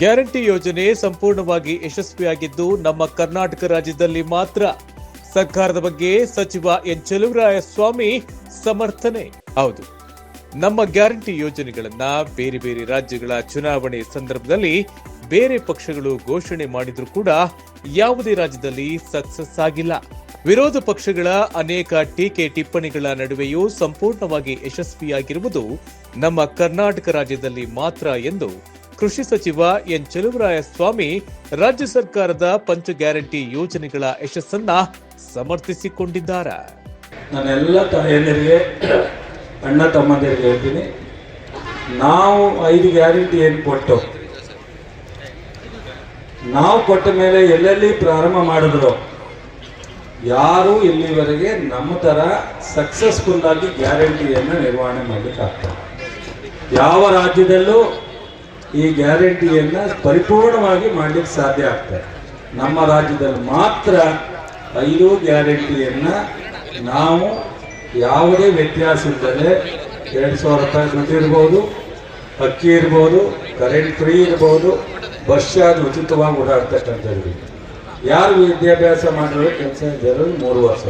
Guarantee ಯೋಜನೆ ಸಂಪೂರ್ಣವಾಗಿ ಯಶಸ್ವಿಯಾಗಿದ್ದು ನಮ್ಮ ಕರ್ನಾಟಕ ರಾಜ್ಯದಲ್ಲಿ ಮಾತ್ರ. ಸರ್ಕಾರದ ಬಗ್ಗೆ ಸಚಿವ ಎನ್ ಚೆಲುವರಾಯಸ್ವಾಮಿ ಸಮರ್ಥನೆ. ಹೌದು, ನಮ್ಮ ಗ್ಯಾರಂಟಿ ಯೋಜನೆಗಳನ್ನ ಬೇರೆ ಬೇರೆ ರಾಜ್ಯಗಳ ಚುನಾವಣೆ ಸಂದರ್ಭದಲ್ಲಿ ಬೇರೆ ಪಕ್ಷಗಳು ಘೋಷಣೆ ಮಾಡಿದ್ರೂ ಕೂಡ ಯಾವುದೇ ರಾಜ್ಯದಲ್ಲಿ ಸಕ್ಸಸ್ ಆಗಿಲ್ಲ. ವಿರೋಧ ಪಕ್ಷಗಳ ಅನೇಕ ಟೀಕೆ ಟಿಪ್ಪಣಿಗಳ ನಡುವೆಯೂ ಸಂಪೂರ್ಣವಾಗಿ ಯಶಸ್ವಿಯಾಗಿರುವುದು ನಮ್ಮ ಕರ್ನಾಟಕ ರಾಜ್ಯದಲ್ಲಿ ಮಾತ್ರ ಎಂದು ಕೃಷಿ ಸಚಿವ ಎನ್ ಚೆಲುವರಾಯಸ್ವಾಮಿ ರಾಜ್ಯ ಸರ್ಕಾರದ ಪಂಚ ಗ್ಯಾರಂಟಿ ಯೋಜನೆಗಳ ಯಶಸ್ಸನ್ನ ಸಮರ್ಥಿಸಿಕೊಂಡಿದ್ದಾರೆ. ನಾನೆಲ್ಲ ತಾಯಂದಿರಿಗೆ, ಅಣ್ಣ ತಮ್ಮಂದಿರಿಗೆ ಹೇಳ್ತೀನಿ, ನಾವು 5 ಗ್ಯಾರಂಟಿ ಏನು ಕೊಟ್ಟು ನಾವು ಕೊಟ್ಟ ಮೇಲೆ ಎಲ್ಲೆಲ್ಲಿ ಪ್ರಾರಂಭ ಮಾಡಿದ್ರು ಯಾರು ಇಲ್ಲಿವರೆಗೆ ನಮ್ಮ ತರ ಸಕ್ಸಸ್ಫುಲ್ ಆಗಿ ಗ್ಯಾರಂಟಿಯನ್ನು ನಿರ್ವಹಣೆ ಮಾಡಲಿಕ್ಕೆ ಆಗ್ತದೆ. ಯಾವ ರಾಜ್ಯದಲ್ಲೂ ಈ ಗ್ಯಾರಂಟಿಯನ್ನು ಪರಿಪೂರ್ಣವಾಗಿ ಮಾಡಲಿಕ್ಕೆ ಸಾಧ್ಯ ಆಗ್ತದೆ. ನಮ್ಮ ರಾಜ್ಯದಲ್ಲಿ ಮಾತ್ರ 5 ಗ್ಯಾರಂಟಿಯನ್ನು ನಾವು ಯಾವುದೇ ವ್ಯತ್ಯಾಸ ಇಲ್ಲದೆ 2,000 ರೂಪಾಯಿ ದುಡ್ಡು ಇರ್ಬೋದು, ಅಕ್ಕಿ ಇರ್ಬೋದು, ಕರೆಂಟ್ ಫ್ರೀ ಇರ್ಬೋದು, ಬಸ್ ಚಾರ್ಜ್ ಉಚಿತವಾಗಿ ಓಡಾಡ್ತಕ್ಕಂಥದ್ದು, ಯಾರು ವಿದ್ಯಾಭ್ಯಾಸ ಮಾಡಿರೋ ಕೆಲಸ ಇದ್ದರೂ 3 ವರ್ಷ,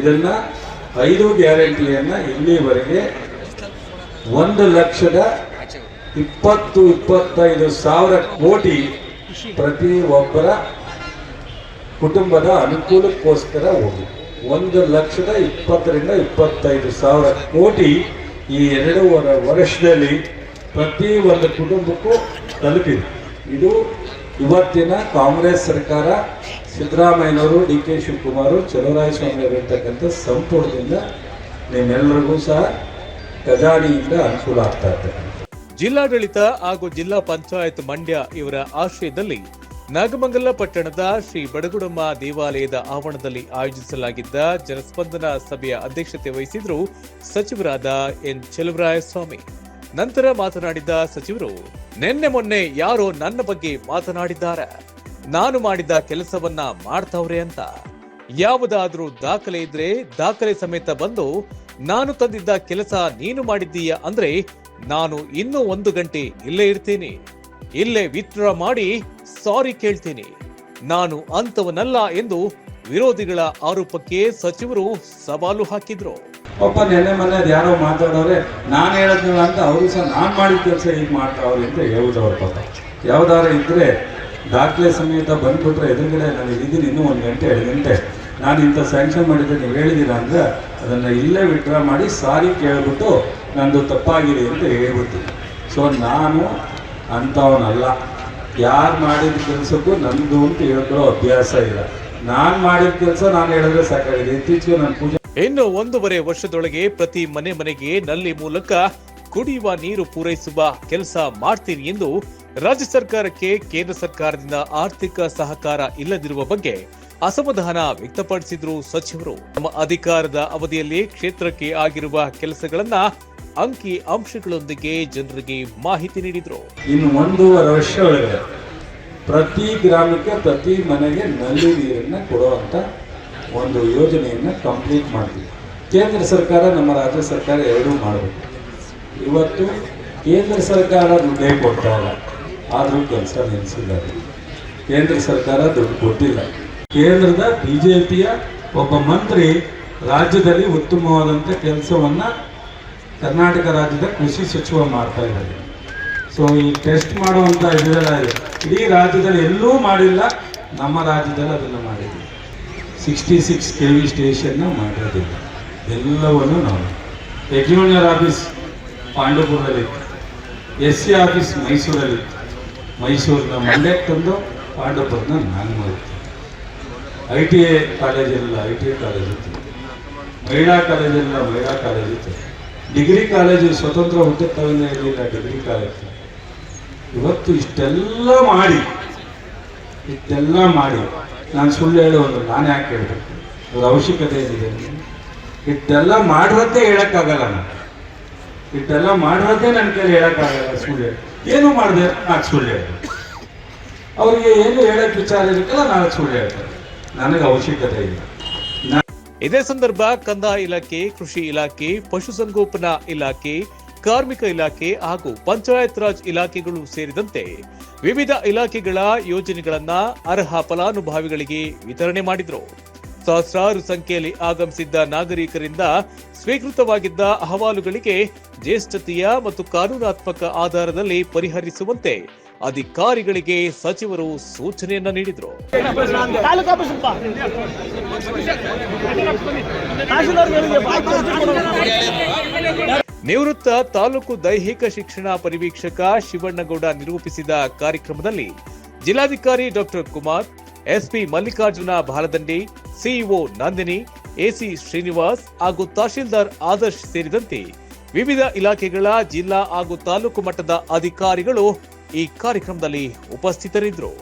ಇದನ್ನ 5 ಗ್ಯಾರಂಟಿಯನ್ನು ಇಲ್ಲಿವರೆಗೆ 1,25,000 ಕೋಟಿ ಪ್ರತಿ ಒಬ್ಬರ ಕುಟುಂಬದ ಅನುಕೂಲಕ್ಕೋಸ್ಕರ ಹೋಗಿ 1,20,000 ರಿಂದ 25,000 ಕೋಟಿ ಈ 2.5 ವರ್ಷದಲ್ಲಿ ಪ್ರತಿ ಒಂದು ಕುಟುಂಬಕ್ಕೂ ತಲುಪಿದೆ. ಇದು ಇವತ್ತಿನ ಕಾಂಗ್ರೆಸ್ ಸರ್ಕಾರ, ಸಿದ್ದರಾಮಯ್ಯನವರು, ಡಿ ಕೆ ಶಿವಕುಮಾರ್, ಚೆಲುವರಾಯಸ್ವಾಮಿ ಇರತಕ್ಕಂಥ ಸಂಪುಟದಿಂದ ನಿಮ್ಮೆಲ್ಲರಿಗೂ ಸಹ ಖಜಾನೆಯಿಂದ ಅನುಕೂಲ ಆಗ್ತಾ ಇರ್ತದೆ. ಜಿಲ್ಲಾಡಳಿತ ಹಾಗೂ ಜಿಲ್ಲಾ ಪಂಚಾಯತ್ ಮಂಡ್ಯ ಇವರ ಆಶ್ರಯದಲ್ಲಿ ನಾಗಮಂಗಲ ಪಟ್ಟಣದ ಶ್ರೀ ಬಡಗುಡಮ್ಮ ದೇವಾಲಯದ ಆವರಣದಲ್ಲಿ ಆಯೋಜಿಸಲಾಗಿದ್ದ ಜನಸ್ಪಂದನ ಸಭೆಯ ಅಧ್ಯಕ್ಷತೆ ವಹಿಸಿದ್ರು ಸಚಿವರಾದ ಎನ್ ಚೆಲುವರಾಯಸ್ವಾಮಿ. ನಂತರ ಮಾತನಾಡಿದ ಸಚಿವರು, ನಿನ್ನೆ ಮೊನ್ನೆ ಯಾರೋ ನನ್ನ ಬಗ್ಗೆ ಮಾತನಾಡಿದ್ದಾರೆ, ನಾನು ಮಾಡಿದ ಕೆಲಸವನ್ನ ಮಾಡ್ತಾವ್ರೆ ಅಂತ. ಯಾವುದಾದ್ರೂ ದಾಖಲೆ ಇದ್ರೆ ದಾಖಲೆ ಸಮೇತ ಬಂದು ನಾನು ತಂದಿದ್ದ ಕೆಲಸ ನೀನು ಮಾಡಿದ್ದೀಯ ಅಂದ್ರೆ ನಾನು ಇನ್ನೂ 1 ಗಂಟೆ ಇಲ್ಲೇ ಇರ್ತೀನಿ, ಇಲ್ಲೇ ವಿತ್ಡ್ರಾ ಮಾಡಿ ಸಾರಿ ಕೇಳ್ತೀನಿ. ನಾನು ಅಂತವನಲ್ಲ ಎಂದು ವಿರೋಧಿಗಳ ಆರೋಪಕ್ಕೆ ಸಚಿವರು ಸವಾಲು ಹಾಕಿದ್ರು. ಒಬ್ಬ ನೆನ್ನೆ ಮೊನ್ನೆ ಯಾರೋ ಮಾತಾಡೋರೆ, ನಾನು ಹೇಳೋದಿಲ್ಲ ಅಂತ ಅವರು ಸಹ ನಾನು ಮಾಡಿದ ಕೆಲಸ ಈಗ ಮಾಡ್ತಾವ್ರೆ ಅಂತ ಹೇಳುದವ್ರು. ಪಾಪ ಯಾವ್ದಾರು ಇದ್ರೆ ದಾಖಲೆ ಸಮೇತ ಬಂದ್ಬಿಟ್ರೆ ಎದುರುಗಡೆ ನಾನು ಇದೀನಿ ಇನ್ನೂ 1 ಗಂಟೆ 2 ಗಂಟೆ, ನಾನು ಇಂಥ ಸ್ಯಾಂಕ್ಷನ್ ಮಾಡಿದ್ರೆ ನೀವು ಹೇಳಿದ್ದೀರಾ ಅಂದ್ರೆ ಅದನ್ನು ಇಲ್ಲೇ ವಿಡ್ರಾ ಮಾಡಿ ಸಾರಿ ಕೇಳ್ಬಿಟ್ಟು ನಂದು ತಪ್ಪಾಗಿದೆ ಅಂತ ಹೇಳ್ಬಿಡ್ತೀನಿ. ಸೊ ನಾನು ಅಂಥವನಲ್ಲ. ಯಾರು ಮಾಡಿದ ಕೆಲಸಕ್ಕೂ ನಂದು ಅಂತ ಹೇಳ್ಕೊಳ್ಳೋ ಅಭ್ಯಾಸ ಇಲ್ಲ. ನಾನು ಮಾಡಿದ ಕೆಲಸ ನಾನು ಹೇಳಿದ್ರೆ ಸಾಕಾಗಿದೆ. ಇತ್ತೀಚೆಗೆ ನಾನು ಪೂಜೆ ಇನ್ನು 1.5 ವರ್ಷದೊಳಗೆ ಪ್ರತಿ ಮನೆಗೆ ನಲ್ಲಿ ಮೂಲಕ ಕುಡಿಯುವ ನೀರು ಪೂರೈಸುವ ಕೆಲಸ ಮಾಡ್ತೀನಿ ಎಂದು ರಾಜ್ಯ ಸರ್ಕಾರಕ್ಕೆ ಕೇಂದ್ರ ಸರ್ಕಾರದಿಂದ ಆರ್ಥಿಕ ಸಹಕಾರ ಇಲ್ಲದಿರುವ ಬಗ್ಗೆ ಅಸಮಾಧಾನ ವ್ಯಕ್ತಪಡಿಸಿದ್ರು ಸಚಿವರು. ತಮ್ಮ ಅಧಿಕಾರದ ಅವಧಿಯಲ್ಲಿ ಕ್ಷೇತ್ರಕ್ಕೆ ಆಗಿರುವ ಕೆಲಸಗಳನ್ನ ಅಂಕಿ ಅಂಶಗಳೊಂದಿಗೆ ಜನರಿಗೆ ಮಾಹಿತಿ ನೀಡಿದ್ರು. ಇನ್ನು 1.5 ವರ್ಷ ಒಳಗಡೆ ಪ್ರತಿ ಗ್ರಾಮಕ್ಕೆ, ಪ್ರತಿ ಮನೆಗೆ ನಲ್ಲಿ ನೀರನ್ನು ಕೊಡುವಂತ ಒಂದು ಯೋಜನೆಯನ್ನು ಕಂಪ್ಲೀಟ್ ಮಾಡ್ತೀವಿ. ಕೇಂದ್ರ ಸರ್ಕಾರ, ನಮ್ಮ ರಾಜ್ಯ ಸರ್ಕಾರ ಎರಡೂ ಮಾಡಬೇಕು. ಇವತ್ತು ಕೇಂದ್ರ ಸರ್ಕಾರ ದುಡ್ಡೇ ಕೊಡ್ತಾ ಇಲ್ಲ, ಆದರೂ ಕೆಲಸ ನಿಲ್ಲಿಸಿಲ್ಲ. ಕೇಂದ್ರ ಸರ್ಕಾರ ದುಡ್ಡು ಕೊಟ್ಟಿಲ್ಲ. ಕೇಂದ್ರದ ಬಿಜೆಪಿಯ ಒಬ್ಬ ಮಂತ್ರಿ ರಾಜ್ಯದಲ್ಲಿ ಉತ್ತಮವಾದಂಥ ಕೆಲಸವನ್ನ ಕರ್ನಾಟಕ ರಾಜ್ಯದ ಕೃಷಿ ಸಚಿವ ಮಾಡ್ತಾ ಇದ್ದಾರೆ. ಸೊ ಈ ಟೆಸ್ಟ್ ಮಾಡುವಂಥ ಇದೆಲ್ಲ ಇಡೀ ರಾಜ್ಯದಲ್ಲಿ ಎಲ್ಲೂ ಮಾಡಿಲ್ಲ, ನಮ್ಮ ರಾಜ್ಯದಲ್ಲಿ ಅದನ್ನು ಮಾಡಿದ್ದೀವಿ. 66 KV ಸ್ಟೇಷನ್ನ ಮಾಡಿರೋದಿಲ್ಲ. ಎಲ್ಲವನ್ನು ನಾವು ಎಗ್ಯೂನಿಯರ್ ಆಫೀಸ್ ಪಾಂಡವಪುರದಲ್ಲಿತ್ತು, SC ಆಫೀಸ್ ಮೈಸೂರಲ್ಲಿತ್ತು, ಮೈಸೂರಿನ ಮಂಡ್ಯಕ್ಕೆ ತಂದು ಪಾಂಡವಪುರನ ನಾನು ಮಾಡಿದ್ದೆ. ITA ಕಾಲೇಜೆಲ್ಲ ITA ಕಾಲೇಜ್ ಇತ್ತು, ಮಹಿಳಾ ಕಾಲೇಜೆಲ್ಲ ಮಹಿಳಾ ಕಾಲೇಜ್ ಇತ್ತು, ಡಿಗ್ರಿ ಕಾಲೇಜು ಸ್ವತಂತ್ರ ಹುಟ್ಟುತ್ತವಿಂದ ಇರಲಿಲ್ಲ, ಡಿಗ್ರಿ ಕಾಲೇಜ್. ಇವತ್ತು ಇಷ್ಟೆಲ್ಲ ಮಾಡಿ ನಾನು ಸುಳ್ಳು ಹೇಳೋದು, ನಾನು ಯಾಕೆ ಹೇಳ್ಬೇಕು? ಅದ್ರ ಅವಶ್ಯಕತೆ ಏನಿದೆ? ಇಷ್ಟೆಲ್ಲ ಮಾಡಿರತ್ತೆ ಹೇಳಕ್ಕಾಗಲ್ಲ. ನಾನು ಇಷ್ಟೆಲ್ಲ ಮಾಡಿರತ್ತೆ ನನ್ನ ಕೈಲಿ ಹೇಳಕ್ಕಾಗಲ್ಲ. ಸುಳ್ಳು ಏನು ಮಾಡಿದೆ ನಾಲ್ಕು ಸುಳ್ಳು ಹೇಳ್ತಾರೆ. ಅವ್ರಿಗೆ ಏನು ಹೇಳಕ್ ವಿಚಾರ ಇರುತ್ತಲ್ಲ, ನಾಲ್ಕು ಸುಳ್ಳು ಹೇಳ್ತಾರೆ. ನನಗೆ ಅವಶ್ಯಕತೆ ಇಲ್ಲ. ಇದೇ ಸಂದರ್ಭ ಕಂದಾಯ ಇಲಾಖೆ, ಕೃಷಿ ಇಲಾಖೆ, ಪಶುಸಂಗೋಪನಾ ಇಲಾಖೆ, ಕಾರ್ಮಿಕ ಇಲಾಖೆ ಹಾಗೂ ಪಂಚಾಯತ್ ರಾಜ್ ಇಲಾಖೆಗಳು ಸೇರಿದಂತೆ ವಿವಿಧ ಇಲಾಖೆಗಳ ಯೋಜನೆಗಳನ್ನ ಅರ್ಹ ಫಲಾನುಭವಿಗಳಿಗೆ ವಿತರಣೆ ಮಾಡಿದ್ರು. ಸಹಸ್ರಾರು ಸಂಖ್ಯೆಯಲ್ಲಿ ಆಗಮಿಸಿದ್ದ ನಾಗರಿಕರಿಂದ ಸ್ವೀಕೃತವಾಗಿದ್ದ ಅಹವಾಲುಗಳಿಗೆ ಜ್ಯೇಷ್ಠತೆಯ ಮತ್ತು ಕಾನೂನಾತ್ಮಕ ಆಧಾರದಲ್ಲಿ ಪರಿಹರಿಸುವಂತೆ ಅಧಿಕಾರಿಗಳಿಗೆ ಸಚಿವರು ಸೂಚನೆಯನ್ನ ನೀಡಿದರು. ನಿವೃತ್ತ ತಾಲೂಕು ದೈಹಿಕ ಶಿಕ್ಷಣ ಪರಿವೀಕ್ಷಕ ಶಿವಣ್ಣಗೌಡ ನಿರೂಪಿಸಿದ ಕಾರ್ಯಕ್ರಮದಲ್ಲಿ ಜಿಲ್ಲಾಧಿಕಾರಿ doctor Kumar, SP Mallikarjuna Bhaladandi, CEO Nandini, AC Srinivas ಹಾಗೂ ತಹಶೀಲ್ದಾರ್ ಆದರ್ಶ್ ಸೇರಿದಂತೆ ವಿವಿಧ ಇಲಾಖೆಗಳ ಜಿಲ್ಲಾ ಹಾಗೂ ತಾಲೂಕು ಮಟ್ಟದ ಅಧಿಕಾರಿಗಳು ಈ ಕಾರ್ಯಕ್ರಮದಲ್ಲಿ ಉಪಸ್ಥಿತರಿದ್ದರು.